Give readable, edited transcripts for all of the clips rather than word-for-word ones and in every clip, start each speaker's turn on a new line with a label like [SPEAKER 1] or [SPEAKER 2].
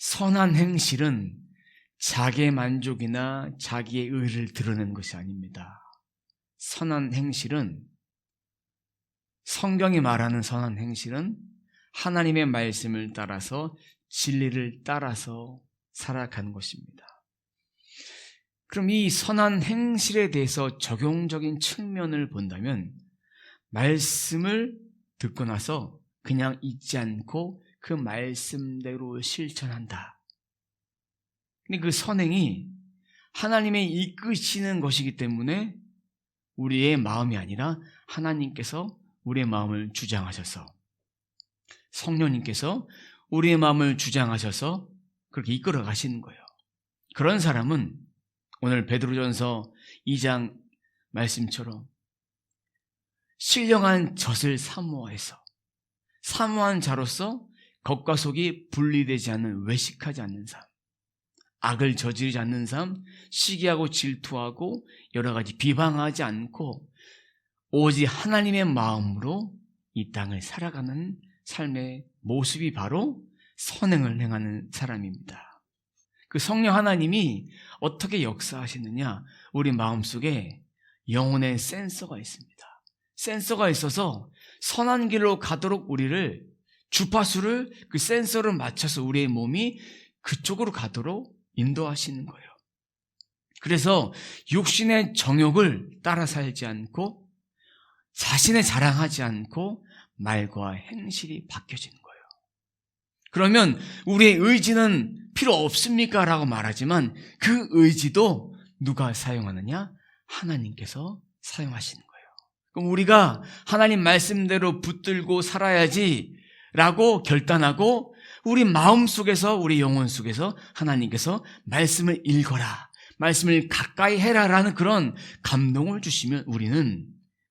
[SPEAKER 1] 선한 행실은 자기의 만족이나 자기의 의를 드러내는 것이 아닙니다. 선한 행실은, 성경이 말하는 선한 행실은 하나님의 말씀을 따라서 진리를 따라서 살아가는 것입니다. 그럼 이 선한 행실에 대해서 적용적인 측면을 본다면 말씀을 듣고 나서 그냥 잊지 않고 그 말씀대로 실천한다. 근데 그 선행이 하나님의 이끄시는 것이기 때문에 우리의 마음이 아니라 하나님께서 우리의 마음을 주장하셔서, 성령님께서 우리의 마음을 주장하셔서 그렇게 이끌어 가시는 거예요. 그런 사람은 오늘 베드로전서 2장 말씀처럼 신령한 젖을 사모해서, 사모한 자로서 겉과 속이 분리되지 않는, 외식하지 않는 삶, 악을 저지르지 않는 삶, 시기하고 질투하고 여러 가지 비방하지 않고 오직 하나님의 마음으로 이 땅을 살아가는 삶의 모습이 바로 선행을 행하는 사람입니다. 그 성령 하나님이 어떻게 역사하시느냐? 우리 마음속에 영혼의 센서가 있습니다. 센서가 있어서 선한 길로 가도록 우리를, 주파수를, 그 센서를 맞춰서 우리의 몸이 그쪽으로 가도록 인도하시는 거예요. 그래서 육신의 정욕을 따라 살지 않고 자신의 자랑하지 않고 말과 행실이 바뀌어지는 거예요. 그러면 우리의 의지는 필요 없습니까? 라고 말하지만 그 의지도 누가 사용하느냐? 하나님께서 사용하시는 거예요. 그럼 우리가 하나님 말씀대로 붙들고 살아야지 라고 결단하고 우리 마음 속에서, 우리 영혼 속에서 하나님께서 말씀을 읽어라, 말씀을 가까이 해라 라는 그런 감동을 주시면 우리는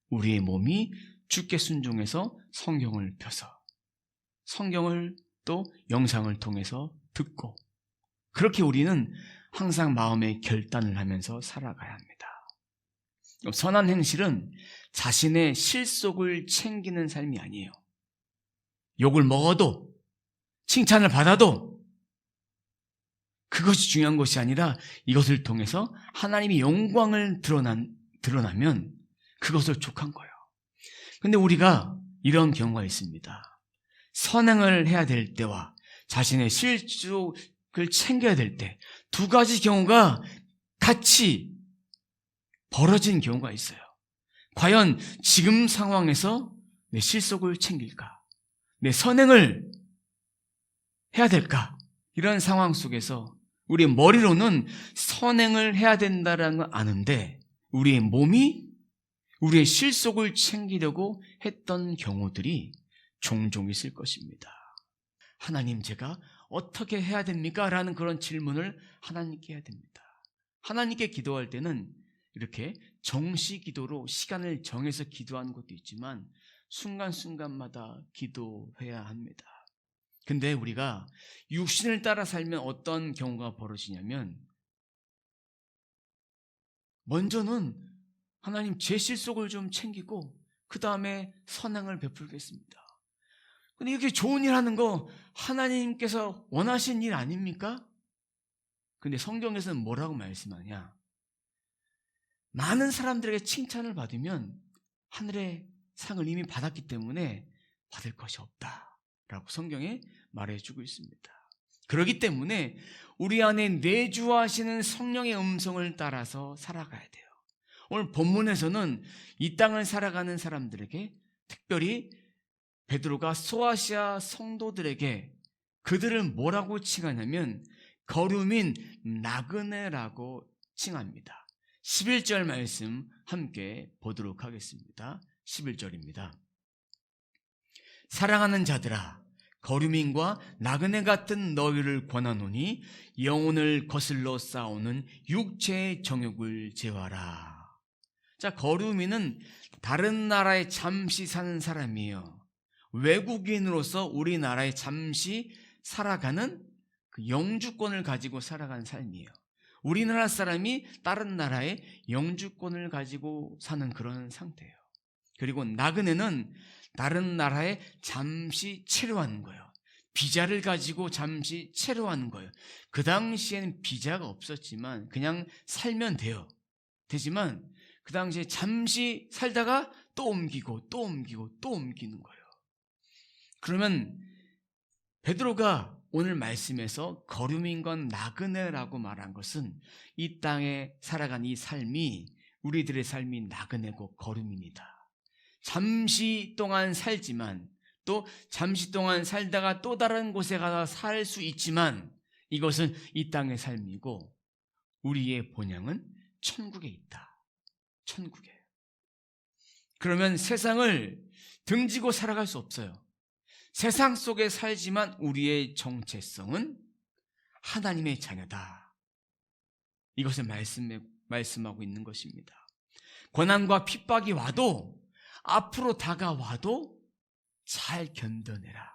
[SPEAKER 1] 우리의 몸이 주께 순종해서 성경을 펴서, 성경을 또 영상을 통해서 듣고, 그렇게 우리는 항상 마음의 결단을 하면서 살아가야 합니다. 선한 행실은 자신의 실속을 챙기는 삶이 아니에요. 욕을 먹어도, 칭찬을 받아도 그것이 중요한 것이 아니라 이것을 통해서 하나님의 영광을 드러나면 그것을 족한 거예요. 근데 우리가 이런 경우가 있습니다. 선행을 해야 될 때와 자신의 실속을 챙겨야 될 때, 두 가지 경우가 같이 벌어진 경우가 있어요. 과연 지금 상황에서 내 실속을 챙길까? 내 선행을 해야 될까? 이런 상황 속에서 우리 머리로는 선행을 해야 된다는 걸 아는데 우리의 몸이 우리의 실속을 챙기려고 했던 경우들이 종종 있을 것입니다. 하나님, 제가 어떻게 해야 됩니까? 라는 그런 질문을 하나님께 해야 됩니다. 하나님께 기도할 때는 이렇게 정시 기도로 시간을 정해서 기도하는 것도 있지만 순간순간마다 기도해야 합니다. 근데 우리가 육신을 따라 살면 어떤 경우가 벌어지냐면, 먼저는 하나님, 제 실속을 좀 챙기고 그 다음에 선행을 베풀겠습니다. 근데 이렇게 좋은 일 하는 거 하나님께서 원하신 일 아닙니까? 근데 성경에서는 뭐라고 말씀하냐? 많은 사람들에게 칭찬을 받으면 하늘의 상을 이미 받았기 때문에 받을 것이 없다라고 성경에 말해주고 있습니다. 그렇기 때문에 우리 안에 내주하시는 성령의 음성을 따라서 살아가야 돼요. 오늘 본문에서는 이 땅을 살아가는 사람들에게, 특별히 베드로가 소아시아 성도들에게 그들을 뭐라고 칭하냐면 거류민 나그네라고 칭합니다. 11절 말씀 함께 보도록 하겠습니다. 11절입니다. 사랑하는 자들아, 거류민과 나그네 같은 너희를 권하노니 영혼을 거슬러 싸우는 육체의 정욕을 제어하라. 자, 거류민은 다른 나라에 잠시 사는 사람이에요. 외국인으로서 우리나라에 잠시 살아가는 그 영주권을 가지고 살아가는 삶이에요. 우리나라 사람이 다른 나라에 영주권을 가지고 사는 그런 상태예요. 그리고 나그네는 다른 나라에 잠시 체류하는 거예요. 비자를 가지고 잠시 체류하는 거예요. 그 당시에는 비자가 없었지만 그냥 살면 되지만 그 당시에 잠시 살다가 또 옮기고 또 옮기고 또 옮기는 거예요. 그러면 베드로가 오늘 말씀에서 거류민과 나그네라고 말한 것은 이 땅에 살아간 이 삶이 우리들의 삶이 나그네고 거류민이다. 잠시 동안 살지만 또 잠시 동안 살다가 또 다른 곳에 가서 살 수 있지만 이것은 이 땅의 삶이고 우리의 본향은 천국에 있다. 천국에. 그러면 세상을 등지고 살아갈 수 없어요. 세상 속에 살지만 우리의 정체성은 하나님의 자녀다. 이것을 말씀하고 있는 것입니다. 고난과 핍박이 와도 앞으로 다가와도 잘 견뎌내라.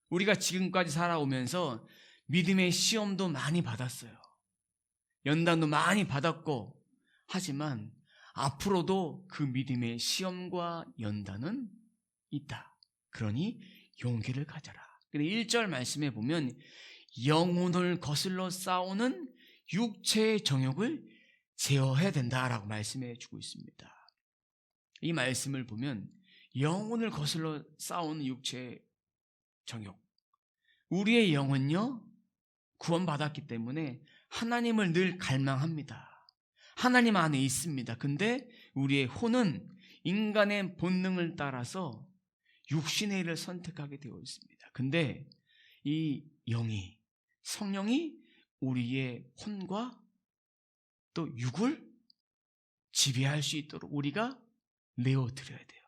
[SPEAKER 1] 우리가 지금까지 살아오면서 믿음의 시험도 많이 받았어요. 연단도 많이 받았고 하지만 앞으로도 그 믿음의 시험과 연단은 있다. 그러니 용기를 가져라. 1절 말씀에 보면 영혼을 거슬러 싸우는 육체의 정욕을 제어해야 된다라고 말씀해 주고 있습니다. 이 말씀을 보면 영혼을 거슬러 싸우는 육체의 정욕. 우리의 영혼요, 구원받았기 때문에 하나님을 늘 갈망합니다. 하나님 안에 있습니다. 근데 우리의 혼은 인간의 본능을 따라서 육신의 일을 선택하게 되어 있습니다. 근데 이 영이, 성령이 우리의 혼과 또 육을 지배할 수 있도록 우리가 내어드려야 돼요.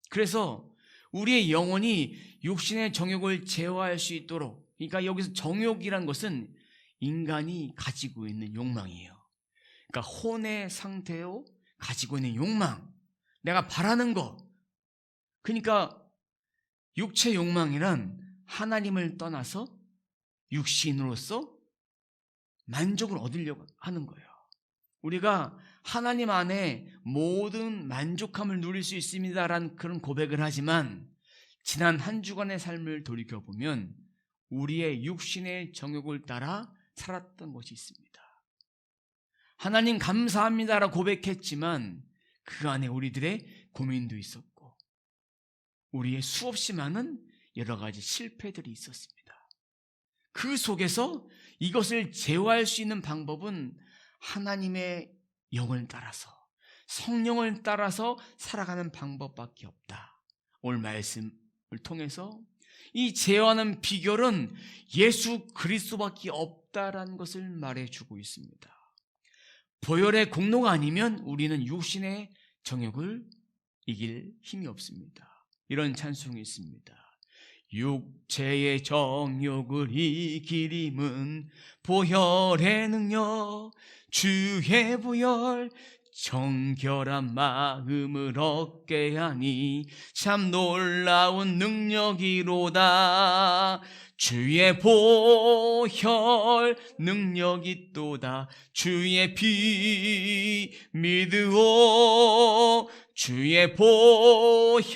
[SPEAKER 1] 그래서 우리의 영혼이 육신의 정욕을 제어할 수 있도록, 그러니까 여기서 정욕이란 것은 인간이 가지고 있는 욕망이에요. 그러니까 혼의 상태로 가지고 있는 욕망, 내가 바라는 것. 그러니까 육체 욕망이란 하나님을 떠나서 육신으로서 만족을 얻으려고 하는 거예요. 우리가 하나님 안에 모든 만족함을 누릴 수 있습니다라는 그런 고백을 하지만 지난 한 주간의 삶을 돌이켜보면 우리의 육신의 정욕을 따라 살았던 것이 있습니다. 하나님 감사합니다라고 고백했지만 그 안에 우리들의 고민도 있었고 우리의 수없이 많은 여러 가지 실패들이 있었습니다. 그 속에서 이것을 제어할 수 있는 방법은 하나님의 영을 따라서, 성령을 따라서 살아가는 방법밖에 없다. 오늘 말씀을 통해서 이 제어하는 비결은 예수 그리스도밖에 없다라는 것을 말해주고 있습니다. 보혈의 공로가 아니면 우리는 육신의 정욕을 이길 힘이 없습니다. 이런 찬송이 있습니다. 육체의 정욕을 이기림은 보혈의 능력, 주의 보혈, 정결한 마음을 얻게 하니 참 놀라운 능력이로다. 주의 보혈 능력이 또다. 주의 피 믿으오. 주의 보혈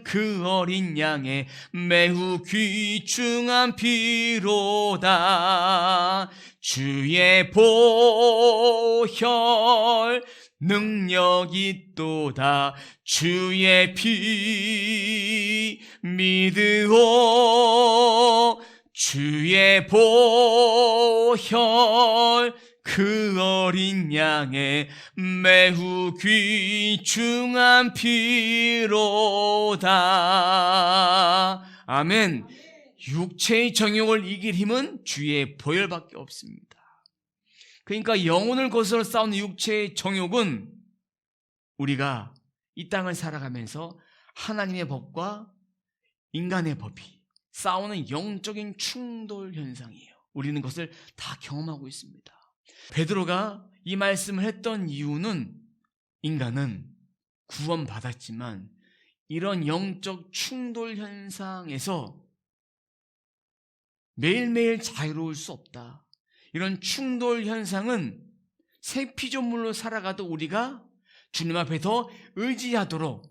[SPEAKER 1] 그 어린 양의 매우 귀중한 피로다. 주의 보혈 능력이 또다. 주의 피 믿으오. 주의 보혈 그 어린 양의 매우 귀중한 피로다. 아멘. 육체의 정욕을 이길 힘은 주의 보혈밖에 없습니다. 그러니까 영혼을 거슬러 싸우는 육체의 정욕은 우리가 이 땅을 살아가면서 하나님의 법과 인간의 법이 싸우는 영적인 충돌 현상이에요. 우리는 그것을 다 경험하고 있습니다. 베드로가 이 말씀을 했던 이유는 인간은 구원받았지만 이런 영적 충돌 현상에서 매일매일 자유로울 수 없다. 이런 충돌 현상은 새 피조물로 살아가도 우리가 주님 앞에 더 의지하도록,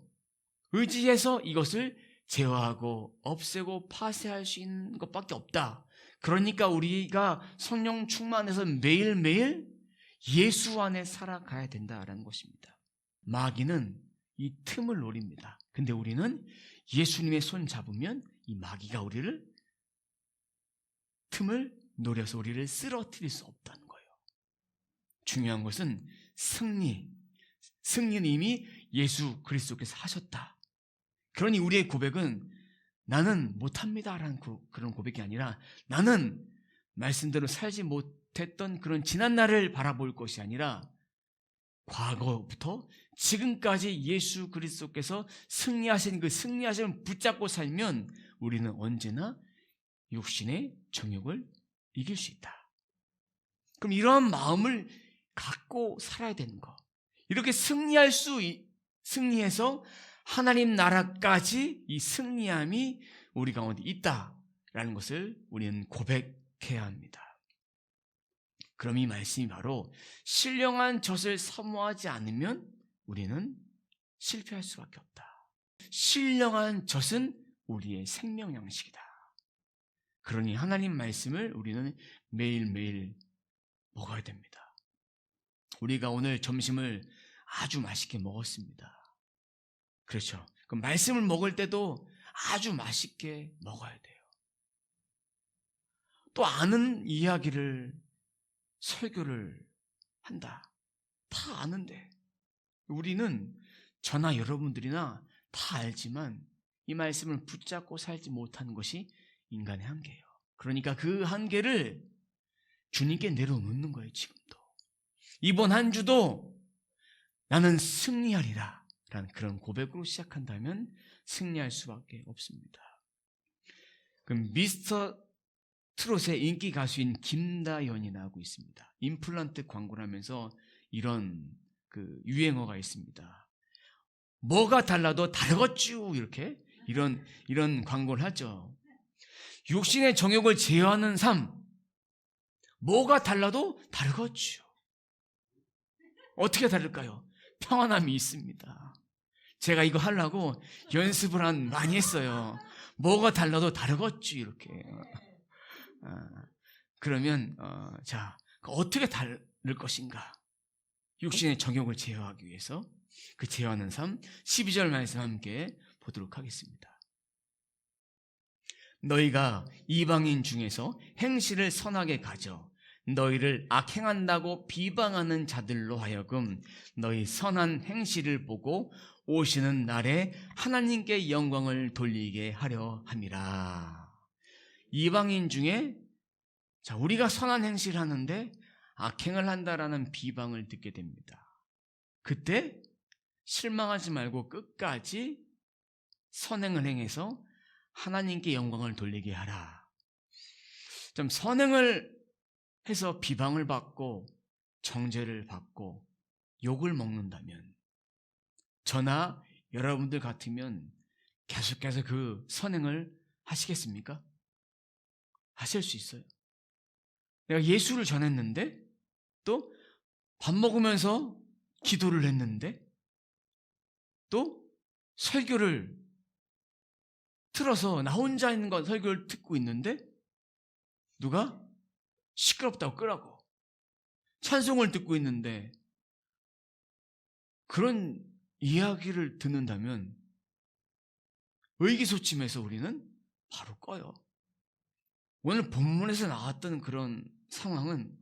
[SPEAKER 1] 의지해서 이것을 제어하고 없애고 파쇄할 수 있는 것밖에 없다. 그러니까 우리가 성령 충만해서 매일매일 예수 안에 살아가야 된다라는 것입니다. 마귀는 이 틈을 노립니다. 근데 우리는 예수님의 손 잡으면 이 마귀가 우리를 틈을 노려서 우리를 쓰러뜨릴 수 없다는 거예요. 중요한 것은 승리는 이미 예수 그리스도께서 하셨다. 그러니 우리의 고백은 나는 못합니다라는 그런 고백이 아니라 나는 말씀대로 살지 못했던 그런 지난 날을 바라볼 것이 아니라 과거부터 지금까지 예수 그리스도께서 승리하신 그 승리하심을 붙잡고 살면 우리는 언제나 육신의 정욕을 이길 수 있다. 그럼 이러한 마음을 갖고 살아야 되는 거. 이렇게 승리해서 하나님 나라까지 이 승리함이 우리 가운데 있다라는 것을 우리는 고백해야 합니다. 그럼 이 말씀이 바로 신령한 젖을 사모하지 않으면 우리는 실패할 수밖에 없다. 신령한 젖은 우리의 생명 양식이다. 그러니 하나님 말씀을 우리는 매일매일 먹어야 됩니다. 우리가 오늘 점심을 아주 맛있게 먹었습니다. 그렇죠. 그 말씀을 먹을 때도 아주 맛있게 먹어야 돼요. 또 아는 이야기를 설교를 한다. 다 아는데 우리는 저나 여러분들이나 다 알지만 이 말씀을 붙잡고 살지 못하는 것이 인간의 한계예요. 그러니까 그 한계를 주님께 내려놓는 거예요. 지금도 이번 한 주도 나는 승리하리라 라는 그런 고백으로 시작한다면 승리할 수밖에 없습니다. 그럼 미스터 트롯의 인기 가수인 김다연이 나오고 있습니다. 임플란트 광고를 하면서 이런 유행어가 있습니다. 뭐가 달라도 다르겠쥬 이렇게 이런 광고를 하죠. 육신의 정욕을 제어하는 삶, 뭐가 달라도 다르겠죠. 어떻게 다를까요? 평안함이 있습니다. 제가 이거 하려고 연습을 많이 했어요. 뭐가 달라도 다르겠죠 이렇게. 그러면 자, 어떻게 다를 것인가? 육신의 정욕을 제어하기 위해서 그 제어하는 삶 12절 말씀 함께 보도록 하겠습니다. 너희가 이방인 중에서 행실을 선하게 가져 너희를 악행한다고 비방하는 자들로 하여금 너희 선한 행실을 보고 오시는 날에 하나님께 영광을 돌리게 하려 함이라. 이방인 중에 자, 우리가 선한 행실을 하는데 악행을 한다라는 비방을 듣게 됩니다. 그때 실망하지 말고 끝까지 선행을 행해서 하나님께 영광을 돌리게 하라. 좀 선행을 해서 비방을 받고 정죄를 받고 욕을 먹는다면 저나 여러분들 같으면 계속해서 그 선행을 하시겠습니까? 하실 수 있어요. 내가 예수를 전했는데 또 밥 먹으면서 기도를 했는데 또 설교를 틀어서 나 혼자 있는 건 설교를 듣고 있는데 누가 시끄럽다고 끄라고 찬송을 듣고 있는데 그런 이야기를 듣는다면 의기소침해서 우리는 바로 꺼요. 오늘 본문에서 나왔던 그런 상황은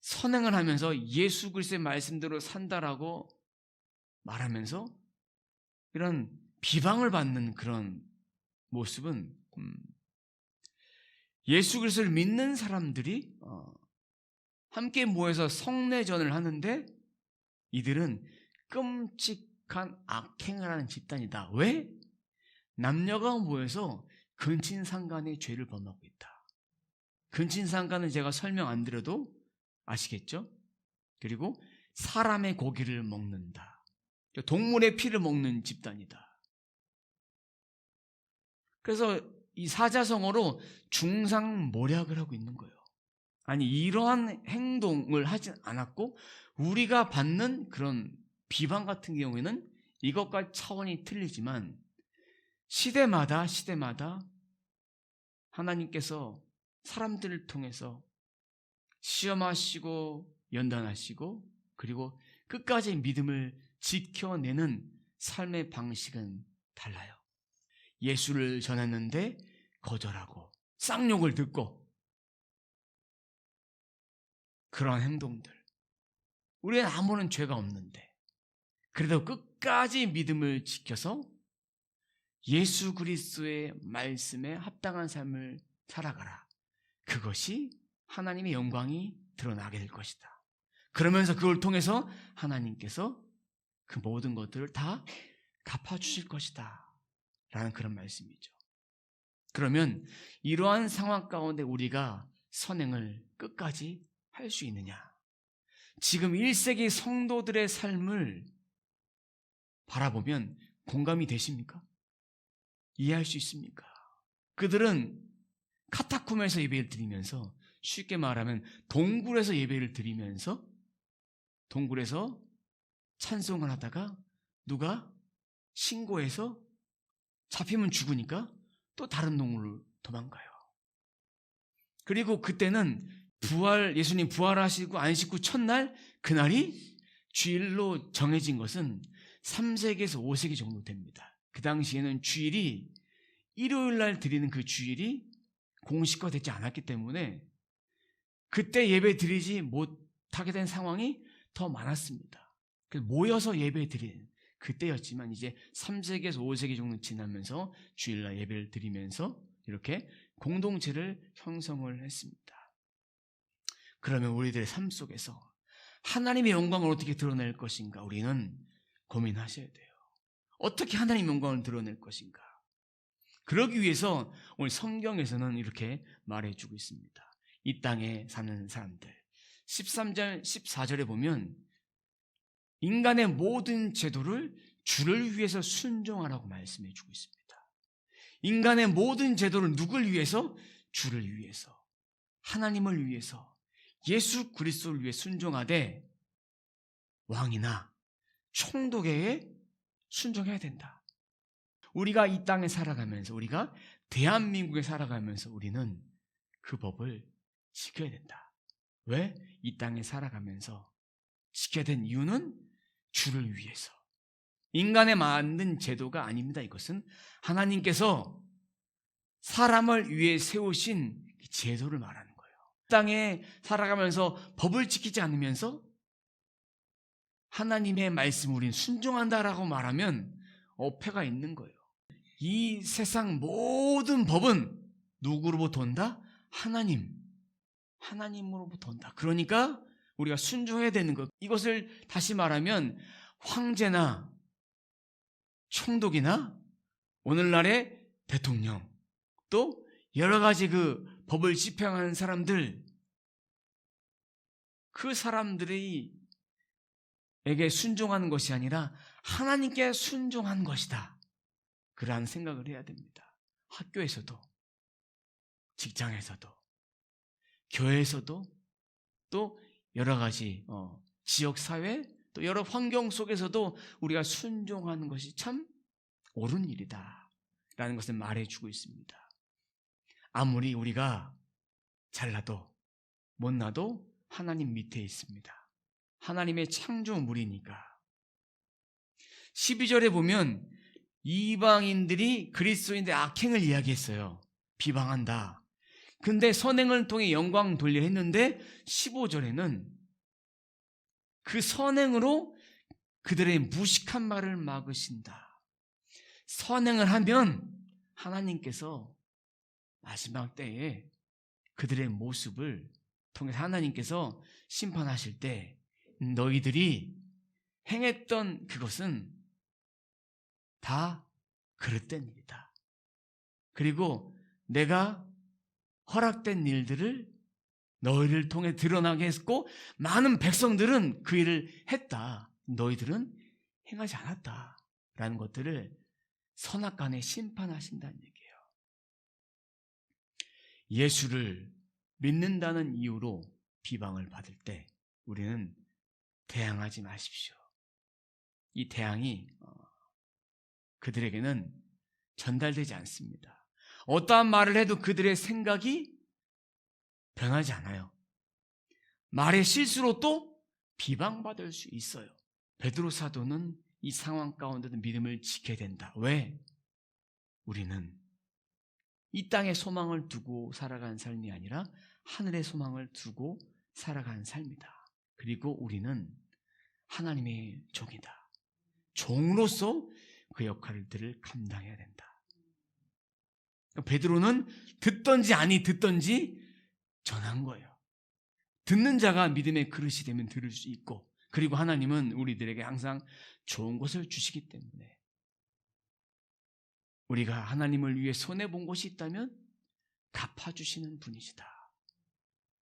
[SPEAKER 1] 선행을 하면서 예수 그리스도의 말씀대로 산다라고 말하면서 이런 비방을 받는 그런 모습은 예수 그리스도를 믿는 사람들이 함께 모여서 성례전을 하는데 이들은 끔찍한 악행을 하는 집단이다. 왜? 남녀가 모여서 근친상간의 죄를 범하고 있다. 근친상간은 제가 설명 안 드려도 아시겠죠? 그리고 사람의 고기를 먹는다. 동물의 피를 먹는 집단이다. 그래서 이 사자성어로 중상모략을 하고 있는 거예요. 아니 이러한 행동을 하진 않았고 우리가 받는 그런 비방 같은 경우에는 이것과 차원이 틀리지만 시대마다 하나님께서 사람들을 통해서 시험하시고 연단하시고 그리고 끝까지 믿음을 지켜내는 삶의 방식은 달라요. 예수를 전했는데 거절하고 쌍욕을 듣고 그런 행동들. 우리는 아무런 죄가 없는데 그래도 끝까지 믿음을 지켜서 예수 그리스도의 말씀에 합당한 삶을 살아가라. 그것이 하나님의 영광이 드러나게 될 것이다. 그러면서 그걸 통해서 하나님께서 그 모든 것들을 다 갚아주실 것이다. 라는 그런 말씀이죠. 그러면 이러한 상황 가운데 우리가 선행을 끝까지 할 수 있느냐? 지금 1세기 성도들의 삶을 바라보면 공감이 되십니까? 이해할 수 있습니까? 그들은 카타콤에서 예배를 드리면서, 쉽게 말하면 동굴에서 예배를 드리면서 동굴에서 찬송을 하다가 누가 신고해서 잡히면 죽으니까 또 다른 동굴로 도망가요. 그리고 그때는 예수님 부활하시고 안식 후 첫날, 그날이 주일로 정해진 것은 3세기에서 5세기 정도 됩니다. 그 당시에는 주일이, 일요일 날 드리는 그 주일이 공식화되지 않았기 때문에 그때 예배 드리지 못하게 된 상황이 더 많았습니다. 그래서 모여서 예배 드리는 그때였지만 이제 3세기에서 5세기 정도 지나면서 주일날 예배를 드리면서 이렇게 공동체를 형성을 했습니다. 그러면 우리들의 삶 속에서 하나님의 영광을 어떻게 드러낼 것인가 우리는 고민하셔야 돼요. 어떻게 하나님의 영광을 드러낼 것인가. 그러기 위해서 오늘 성경에서는 이렇게 말해주고 있습니다. 이 땅에 사는 사람들 13절 14절에 보면 인간의 모든 제도를 주를 위해서 순종하라고 말씀해 주고 있습니다. 인간의 모든 제도를 누굴 위해서? 주를 위해서, 하나님을 위해서, 예수 그리스도를 위해 순종하되 왕이나 총독에게 순종해야 된다. 우리가 이 땅에 살아가면서, 우리가 대한민국에 살아가면서 우리는 그 법을 지켜야 된다. 왜? 이 땅에 살아가면서 지켜야 된 이유는 주를 위해서. 인간에 만든 제도가 아닙니다. 이것은 하나님께서 사람을 위해 세우신 제도를 말하는 거예요. 이 땅에 살아가면서 법을 지키지 않으면서 하나님의 말씀 우리는 순종한다라고 말하면 어폐가 있는 거예요. 이 세상 모든 법은 누구로부터 온다? 하나님으로부터 온다. 그러니까 우리가 순종해야 되는 것. 이것을 다시 말하면 황제나 총독이나 오늘날의 대통령, 또 여러 가지 그 법을 집행하는 사람들, 그 사람들에게 순종하는 것이 아니라 하나님께 순종한 것이다. 그러한 생각을 해야 됩니다. 학교에서도, 직장에서도, 교회에서도, 또 여러 가지 지역사회, 또 여러 환경 속에서도 우리가 순종하는 것이 참 옳은 일이다 라는 것을 말해주고 있습니다. 아무리 우리가 잘나도 못나도 하나님 밑에 있습니다. 하나님의 창조물이니까. 12절에 보면 이방인들이 그리스도인들의 악행을 이야기했어요. 비방한다. 근데 선행을 통해 영광 돌려 했는데 15절에는 그 선행으로 그들의 무식한 말을 막으신다. 선행을 하면 하나님께서 마지막 때에 그들의 모습을 통해서 하나님께서 심판하실 때 너희들이 행했던 그것은 다 그릇된 일이다. 그리고 내가 허락된 일들을 너희를 통해 드러나게 했고 많은 백성들은 그 일을 했다. 너희들은 행하지 않았다. 라는 것들을 선악간에 심판하신다는 얘기예요. 예수를 믿는다는 이유로 비방을 받을 때 우리는 대항하지 마십시오. 이 대항이 그들에게는 전달되지 않습니다. 어떠한 말을 해도 그들의 생각이 변하지 않아요. 말의 실수로 또 비방받을 수 있어요. 베드로 사도는 이 상황 가운데도 믿음을 지켜야 된다. 왜? 우리는 이 땅의 소망을 두고 살아가는 삶이 아니라 하늘의 소망을 두고 살아가는 삶이다. 그리고 우리는 하나님의 종이다. 종으로서 그 역할들을 감당해야 된다. 베드로는 듣던지 아니 듣던지 전한 거예요. 듣는 자가 믿음의 그릇이 되면 들을 수 있고, 그리고 하나님은 우리들에게 항상 좋은 것을 주시기 때문에 우리가 하나님을 위해 손해본 것이 있다면 갚아주시는 분이시다.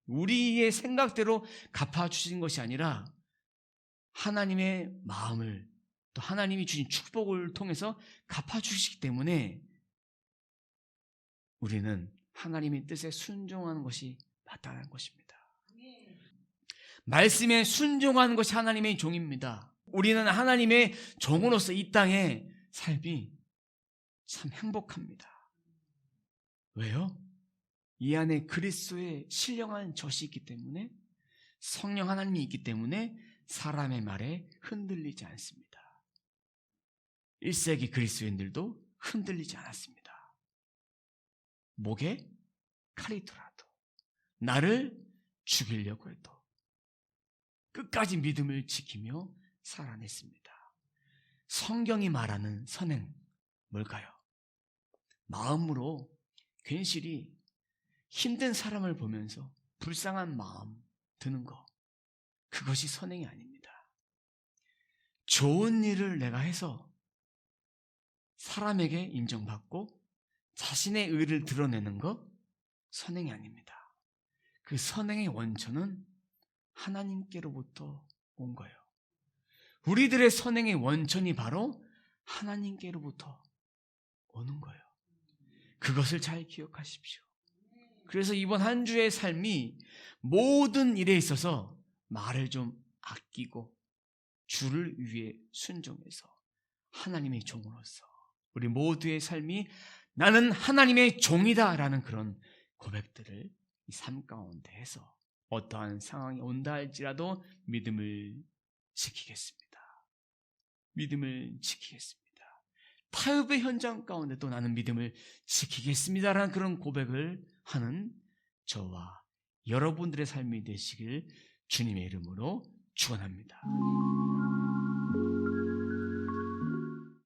[SPEAKER 1] 우리의 생각대로 갚아주신 것이 아니라 하나님의 마음을, 또 하나님이 주신 축복을 통해서 갚아주시기 때문에 우리는 하나님의 뜻에 순종하는 것이 마땅한 것입니다. 말씀에 순종하는 것이 하나님의 종입니다. 우리는 하나님의 종으로서 이 땅의 삶이 참 행복합니다. 왜요? 이 안에 그리스도의 신령한 젖이 있기 때문에, 성령 하나님이 있기 때문에 사람의 말에 흔들리지 않습니다. 1세기 그리스도인들도 흔들리지 않았습니다. 목에 칼이 들어도, 나를 죽이려고 해도 끝까지 믿음을 지키며 살아냈습니다. 성경이 말하는 선행, 뭘까요? 마음으로 괜시리 힘든 사람을 보면서 불쌍한 마음 드는 거, 그것이 선행이 아닙니다. 좋은 일을 내가 해서 사람에게 인정받고 자신의 의를 드러내는 것, 선행이 아닙니다. 그 선행의 원천은 하나님께로부터 온 거예요. 우리들의 선행의 원천이 바로 하나님께로부터 오는 거예요. 그것을 잘 기억하십시오. 그래서 이번 한 주의 삶이 모든 일에 있어서 말을 좀 아끼고 주를 위해 순종해서 하나님의 종으로서 우리 모두의 삶이 나는 하나님의 종이다 라는 그런 고백들을 이 삶 가운데 해서 어떠한 상황이 온다 할지라도 믿음을 지키겠습니다. 믿음을 지키겠습니다. 타협의 현장 가운데도 나는 믿음을 지키겠습니다라는 그런 고백을 하는 저와 여러분들의 삶이 되시길 주님의 이름으로 축원합니다.